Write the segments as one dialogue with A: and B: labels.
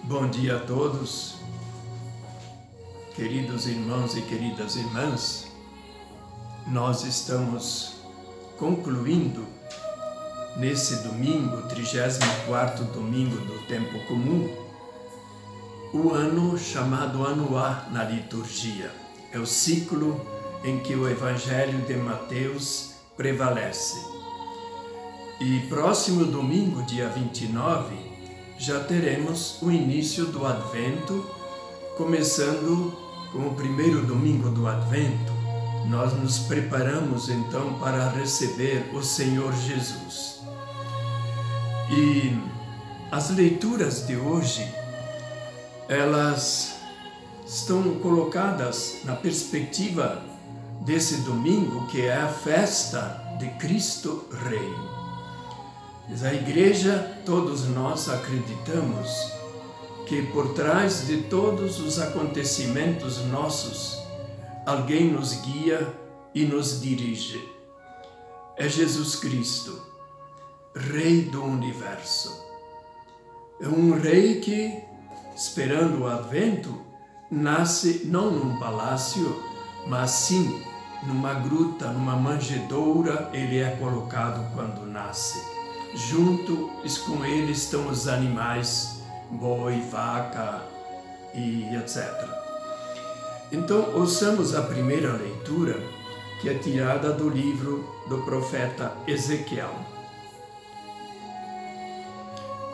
A: Bom dia a todos, queridos irmãos e queridas irmãs. Nós estamos concluindo nesse domingo, 34º domingo do tempo comum, o ano chamado Ano A na liturgia. É o ciclo em que o Evangelho de Mateus prevalece. E próximo domingo, dia 29, já teremos o início do Advento, começando com o primeiro domingo do Advento. Nós nos preparamos então para receber o Senhor Jesus. E as leituras de hoje, elas estão colocadas na perspectiva desse domingo, que é a festa de Cristo Rei. Mas a Igreja, todos nós acreditamos que por trás de todos os acontecimentos nossos, alguém nos guia e nos dirige. É Jesus Cristo, Rei do Universo. É um Rei que, esperando o Advento, nasce não num palácio, mas sim numa gruta, numa manjedoura. Ele é colocado quando nasce. Junto com ele estão os animais, boi, vaca e etc. Então, ouçamos a primeira leitura, que é tirada do livro do profeta Ezequiel.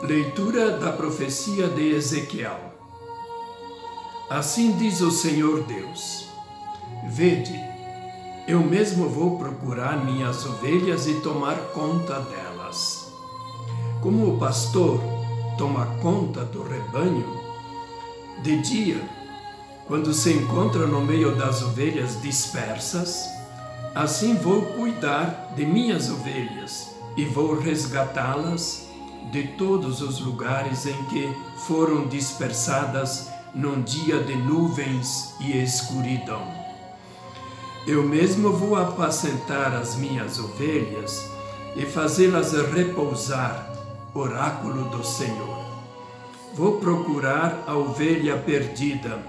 A: Leitura da profecia de Ezequiel. Assim diz o Senhor Deus: Vede, eu mesmo vou procurar minhas ovelhas e tomar conta delas. Como o pastor toma conta do rebanho, de dia, quando se encontra no meio das ovelhas dispersas, assim vou cuidar de minhas ovelhas e vou resgatá-las de todos os lugares em que foram dispersadas num dia de nuvens e escuridão. Eu mesmo vou apacentar as minhas ovelhas e fazê-las repousar, oráculo do Senhor. Vou procurar a ovelha perdida,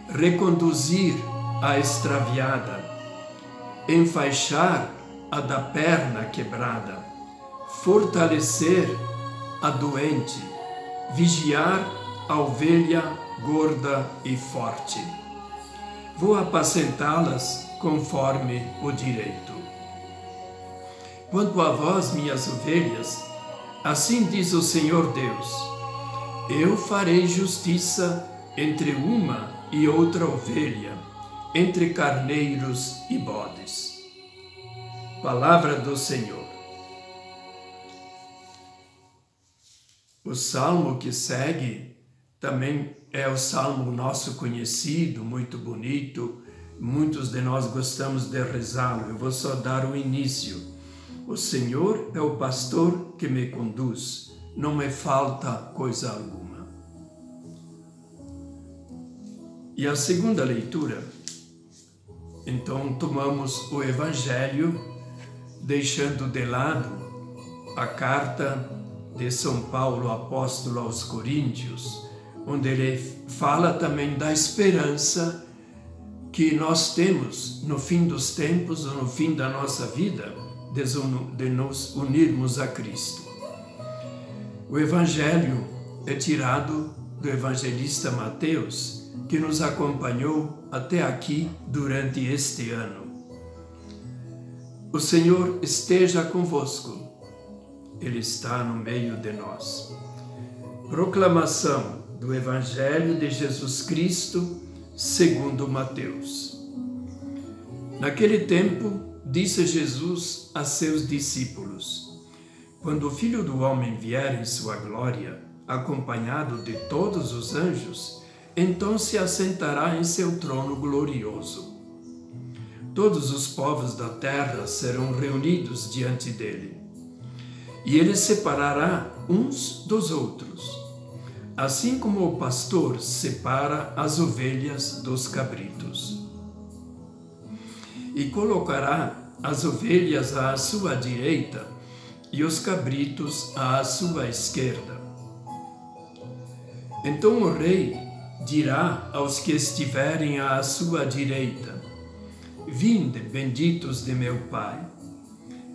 A: reconduzir a extraviada, enfaixar a da perna quebrada, fortalecer a doente, vigiar a ovelha gorda e forte. Vou apacentá-las conforme o direito. Quanto a vós, minhas ovelhas, assim diz o Senhor Deus: eu farei justiça entre uma e outra ovelha, entre carneiros e bodes. Palavra do Senhor. O salmo que segue também é o salmo nosso conhecido, muito bonito. Muitos de nós gostamos de rezá-lo. Eu vou só dar o início. O Senhor é o pastor que me conduz, não me falta coisa alguma. E a segunda leitura, então tomamos o Evangelho, deixando de lado a carta de São Paulo, apóstolo aos Coríntios, onde ele fala também da esperança que nós temos no fim dos tempos, ou no fim da nossa vida, de nos unirmos a Cristo. O Evangelho é tirado do evangelista Mateus, que nos acompanhou até aqui durante este ano. O Senhor esteja convosco, Ele está no meio de nós. Proclamação do Evangelho de Jesus Cristo segundo Mateus. Naquele tempo, disse Jesus a seus discípulos: quando o Filho do Homem vier em sua glória, acompanhado de todos os anjos, então se assentará em seu trono glorioso. Todos os povos da terra serão reunidos diante dele, e ele separará uns dos outros, assim como o pastor separa as ovelhas dos cabritos. E colocará as ovelhas à sua direita e os cabritos à sua esquerda. Então o rei dirá aos que estiverem à sua direita: Vinde, benditos de meu Pai,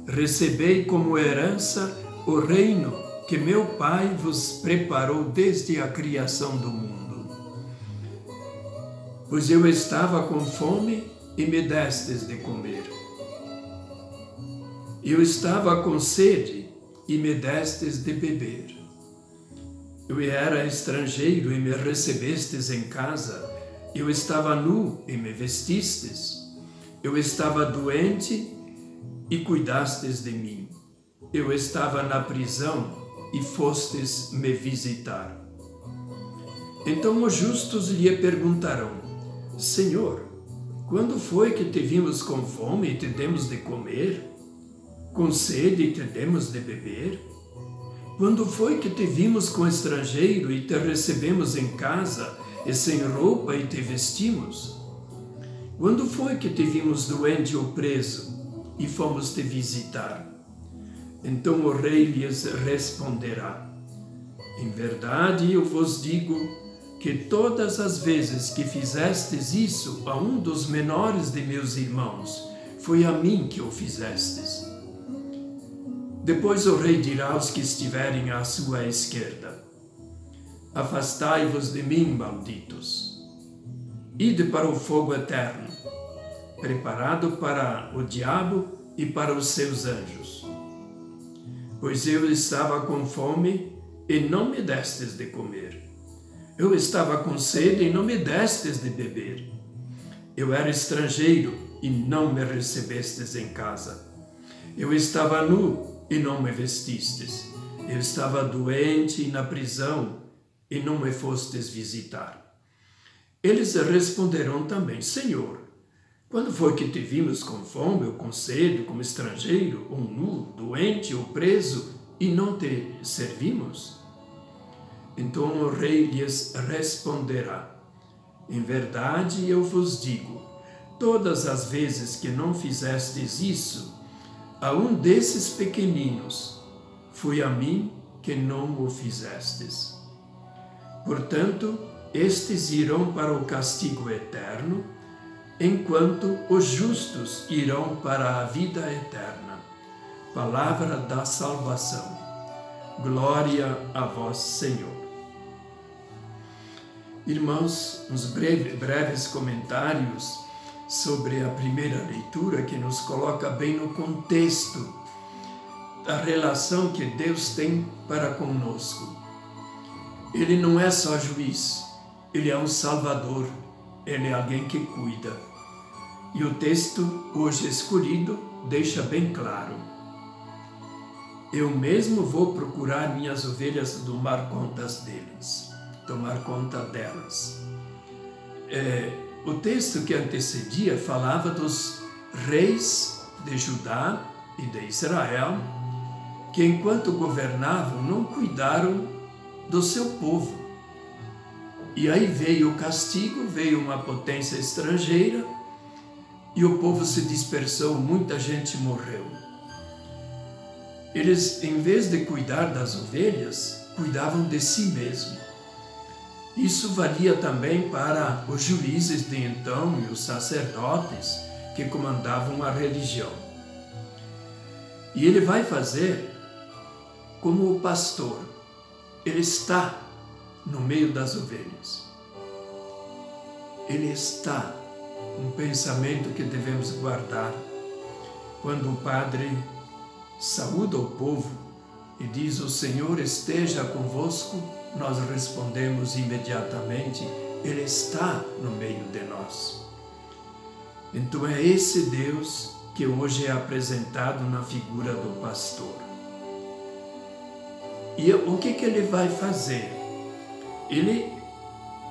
A: recebei como herança o reino que meu Pai vos preparou desde a criação do mundo. Pois eu estava com fome e me destes de comer. Eu estava com sede e me destes de beber. Eu era estrangeiro e me recebestes em casa. Eu estava nu e me vestistes. Eu estava doente e cuidastes de mim. Eu estava na prisão e fostes me visitar. Então os justos lhe perguntarão: Senhor, quando foi que te vimos com fome e te demos de comer? Com sede e te demos de beber? Quando foi que te vimos com estrangeiro e te recebemos em casa, e sem roupa e te vestimos? Quando foi que te vimos doente ou preso e fomos te visitar? Então o rei lhes responderá: Em verdade eu vos digo que todas as vezes que fizestes isso a um dos menores de meus irmãos, foi a mim que o fizestes. Depois o rei dirá aos que estiverem à sua esquerda: Afastai-vos de mim, malditos. Ide para o fogo eterno, preparado para o diabo e para os seus anjos. Pois eu estava com fome e não me destes de comer. Eu estava com sede e não me destes de beber. Eu era estrangeiro e não me recebestes em casa. Eu estava nu e não me vestistes. Eu estava doente e na prisão e não me fostes visitar. Eles responderão também: Senhor, quando foi que te vimos com fome ou com sede, como estrangeiro, ou nu, doente ou preso, e não te servimos? Então o rei lhes responderá: Em verdade eu vos digo, todas as vezes que não fizestes isso a um desses pequeninos, foi a mim que não o fizestes. Portanto, estes irão para o castigo eterno, enquanto os justos irão para a vida eterna. Palavra da salvação. Glória a vós, Senhor. Irmãos, uns breves comentários sobre a primeira leitura, que nos coloca bem no contexto da relação que Deus tem para conosco. Ele não é só juiz, Ele é um Salvador, Ele é alguém que cuida. E o texto hoje escolhido deixa bem claro: eu mesmo vou procurar minhas ovelhas, tomar conta delas. O texto que antecedia falava dos reis de Judá e de Israel, que enquanto governavam não cuidaram do seu povo. E aí veio o castigo, veio uma potência estrangeira e o povo se dispersou, muita gente morreu. Eles, em vez de cuidar das ovelhas, cuidavam de si mesmos. Isso valia também para os juízes de então e os sacerdotes que comandavam a religião. E ele vai fazer como o pastor. Ele está no meio das ovelhas. Ele está, um pensamento que devemos guardar. Quando o padre saúda o povo e diz: o Senhor esteja convosco, nós respondemos imediatamente: Ele está no meio de nós. Então é esse Deus que hoje é apresentado na figura do pastor. E o que ele vai fazer? Ele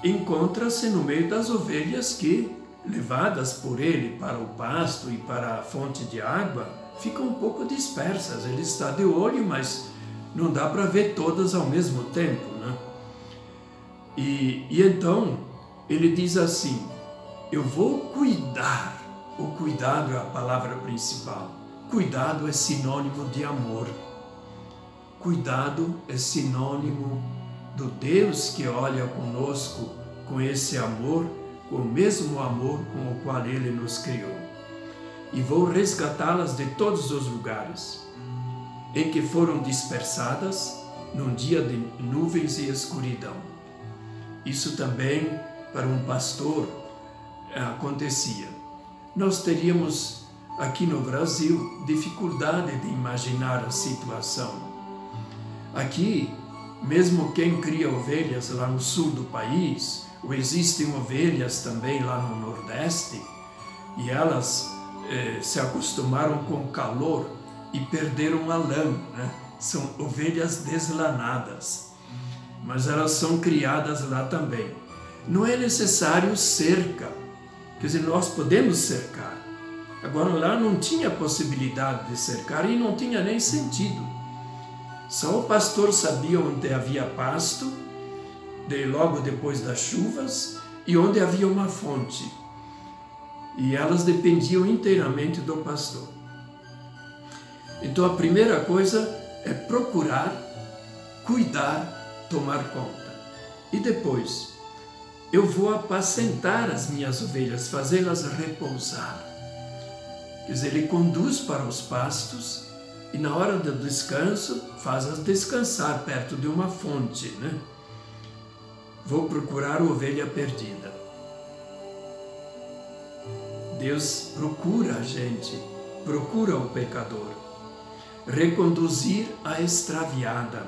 A: encontra-se no meio das ovelhas que, levadas por ele para o pasto e para a fonte de água, ficam um pouco dispersas. Ele está de olho, mas não dá para ver todas ao mesmo tempo, né? E então ele diz assim: eu vou cuidar. O cuidado é a palavra principal. Cuidado é sinônimo de amor. Cuidado é sinônimo do Deus que olha conosco com esse amor, com o mesmo amor com o qual Ele nos criou. E vou resgatá-las de todos os lugares em que foram dispersadas num dia de nuvens e escuridão. Isso também para um pastor acontecia. Nós teríamos aqui no Brasil dificuldade de imaginar a situação. Aqui, mesmo quem cria ovelhas lá no sul do país, ou existem ovelhas também lá no Nordeste, e elas se acostumaram com o calor e perderam a lã, né? São ovelhas deslanadas, mas elas são criadas lá também. Não é necessário cerca, quer dizer, nós podemos cercar. Agora lá não tinha possibilidade de cercar e não tinha nem sentido. Só o pastor sabia onde havia pasto, logo depois das chuvas, e onde havia uma fonte. E elas dependiam inteiramente do pastor. Então a primeira coisa é procurar, cuidar, tomar conta. E depois, eu vou apacentar as minhas ovelhas, fazê-las repousar. Quer dizer, ele conduz para os pastos e na hora do descanso faz-as descansar perto de uma fonte, né? Vou procurar a ovelha perdida. Deus procura a gente, procura o pecador, reconduzir a extraviada,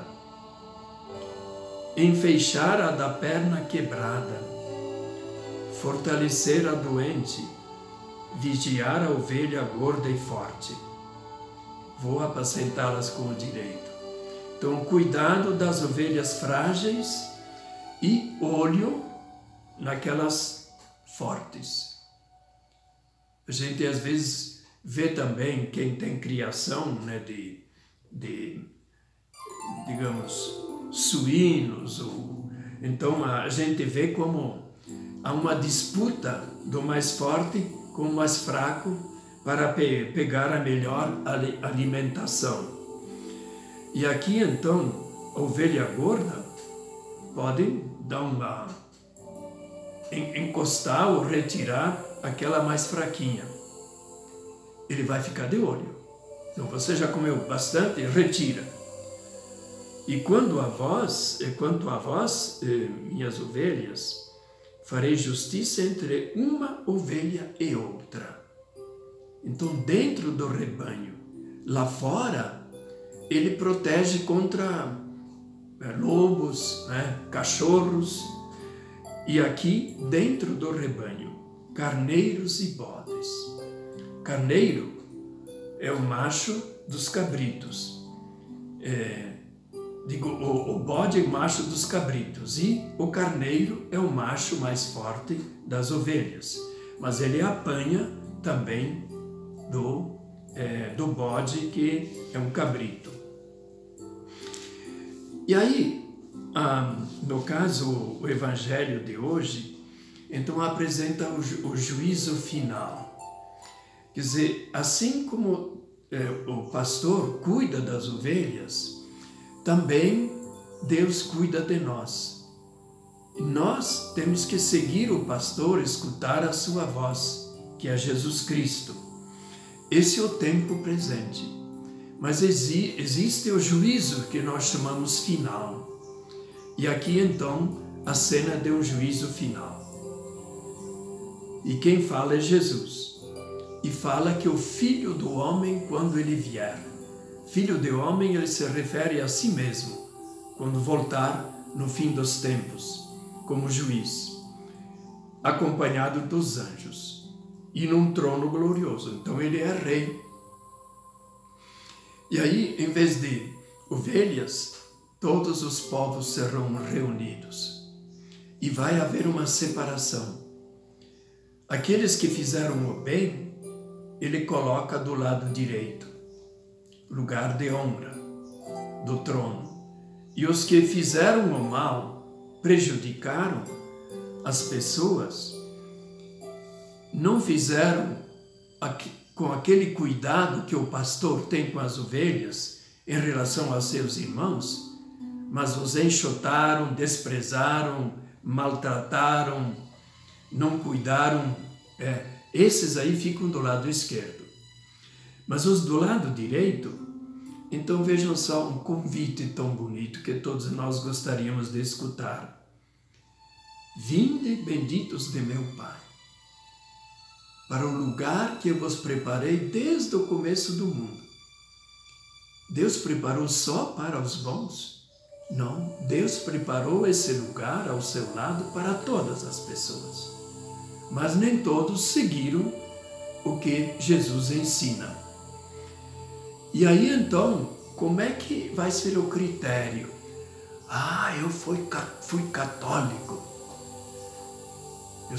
A: enfeixar a da perna quebrada, fortalecer a doente, vigiar a ovelha gorda e forte. Vou apacentá-las com o direito. Então, cuidado das ovelhas frágeis e olho naquelas fortes. A gente às vezes vê também quem tem criação, né, digamos, suínos. Então a gente vê como há uma disputa do mais forte com o mais fraco para pegar a melhor alimentação. E aqui então a ovelha gorda pode dar encostar ou retirar aquela mais fraquinha. Ele vai ficar de olho. Então você já comeu bastante, retira. E quanto a vós, minhas ovelhas, farei justiça entre uma ovelha e outra. Então, dentro do rebanho, lá fora, ele protege contra lobos, né, cachorros. E aqui, dentro do rebanho, carneiros e bodes. Carneiro é o macho dos cabritos. O bode é o macho dos cabritos e o carneiro é o macho mais forte das ovelhas. Mas ele apanha também do bode, que é um cabrito. E aí, no caso, o evangelho de hoje, então apresenta o juízo final. Quer dizer, assim como o pastor cuida das ovelhas, também Deus cuida de nós. E nós temos que seguir o pastor, escutar a sua voz, que é Jesus Cristo. Esse é o tempo presente. Mas existe o juízo que nós chamamos final. E aqui então a cena de um juízo final. E quem fala é Jesus. E fala que o Filho do Homem, quando ele vier, Filho do Homem, ele se refere a si mesmo, quando voltar no fim dos tempos, como juiz, acompanhado dos anjos, e num trono glorioso. Então ele é rei. E aí, em vez de ovelhas, todos os povos serão reunidos. E vai haver uma separação. Aqueles que fizeram o bem, ele coloca do lado direito, lugar de honra, do trono. E os que fizeram o mal, prejudicaram as pessoas, não fizeram com aquele cuidado que o pastor tem com as ovelhas em relação aos seus irmãos, mas os enxotaram, desprezaram, maltrataram, não cuidaram. Esses aí ficam do lado esquerdo. Mas os do lado direito, então vejam só um convite tão bonito que todos nós gostaríamos de escutar. Vinde, benditos de meu Pai, para o lugar que eu vos preparei desde o começo do mundo. Deus preparou só para os bons? Não, Deus preparou esse lugar ao seu lado para todas as pessoas. Mas nem todos seguiram o que Jesus ensina. E aí então, como é que vai ser o critério? Eu fui católico. Eu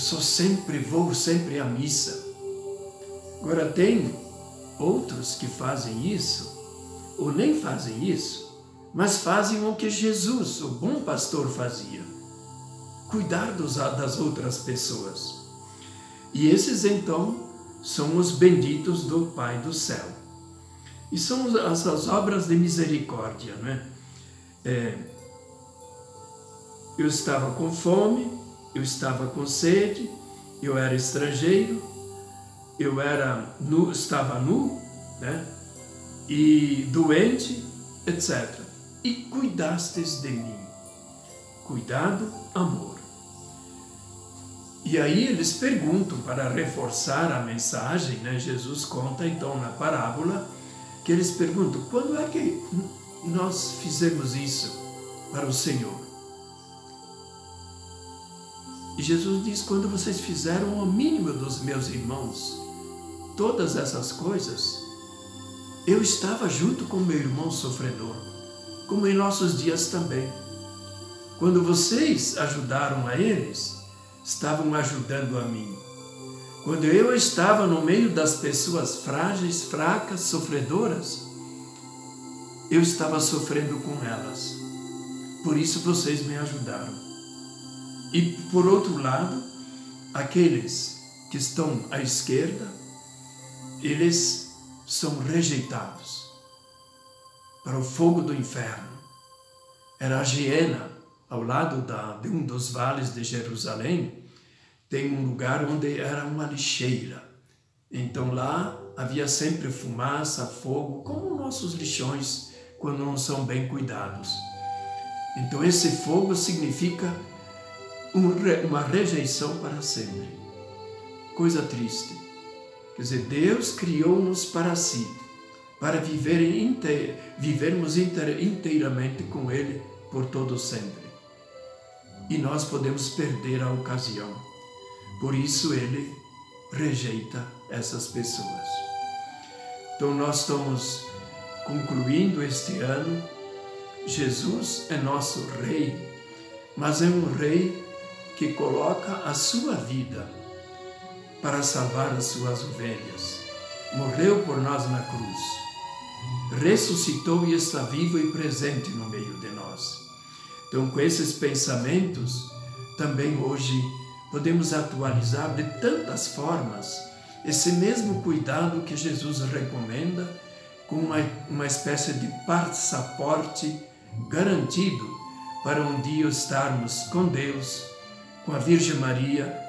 A: vou sempre à missa. Agora tem outros que fazem isso, ou nem fazem isso, mas fazem o que Jesus, o bom pastor, fazia. Cuidar das outras pessoas. E esses então são os benditos do Pai do céu. E são as obras de misericórdia, não é? Eu estava com fome, eu estava com sede, eu era estrangeiro, estava nu, né? E doente, etc. E cuidastes de mim. Cuidado, amor. E aí eles perguntam, para reforçar a mensagem, né? Jesus conta então na parábola, que eles perguntam, quando é que nós fizemos isso para o Senhor? E Jesus diz, quando vocês fizeram ao mínimo dos meus irmãos, todas essas coisas, eu estava junto com meu irmão sofredor, como em nossos dias também. Quando vocês ajudaram a eles, estavam ajudando a mim. Quando eu estava no meio das pessoas frágeis, fracas, sofredoras, eu estava sofrendo com elas. Por isso vocês me ajudaram. E por outro lado, aqueles que estão à esquerda, eles são rejeitados para o fogo do inferno. Era a Giena, ao lado de um dos vales de Jerusalém, tem um lugar onde era uma lixeira. Então lá havia sempre fumaça, fogo, como nossos lixões, quando não são bem cuidados. Então esse fogo significa uma rejeição para sempre. Coisa triste. Quer dizer, Deus criou-nos para si, para vivermos inteiramente com Ele por todo sempre. E nós podemos perder a ocasião. Por isso Ele rejeita essas pessoas. Então nós estamos concluindo este ano. Jesus é nosso Rei, mas é um Rei que coloca a sua vida para salvar as suas ovelhas. Morreu por nós na cruz, ressuscitou e está vivo e presente no meio de nós. Então, com esses pensamentos, também hoje podemos atualizar de tantas formas esse mesmo cuidado que Jesus recomenda, com uma espécie de passaporte garantido para um dia estarmos com Deus, com a Virgem Maria.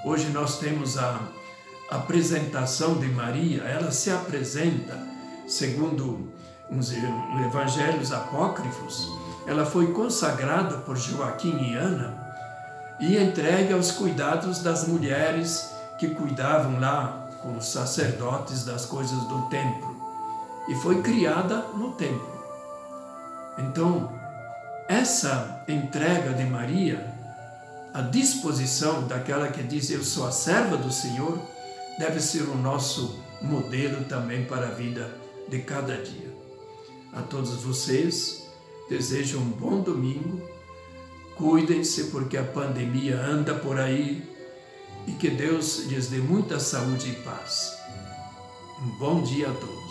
A: Hoje nós temos a apresentação de Maria. Ela se apresenta, segundo os evangelhos apócrifos, ela foi consagrada por Joaquim e Ana e entregue aos cuidados das mulheres que cuidavam lá com os sacerdotes das coisas do templo. E foi criada no templo. Então, essa entrega de Maria, a disposição daquela que diz, eu sou a serva do Senhor, deve ser o nosso modelo também para a vida de cada dia. A todos vocês, desejo um bom domingo, cuidem-se porque a pandemia anda por aí e que Deus lhes dê muita saúde e paz. Um bom dia a todos.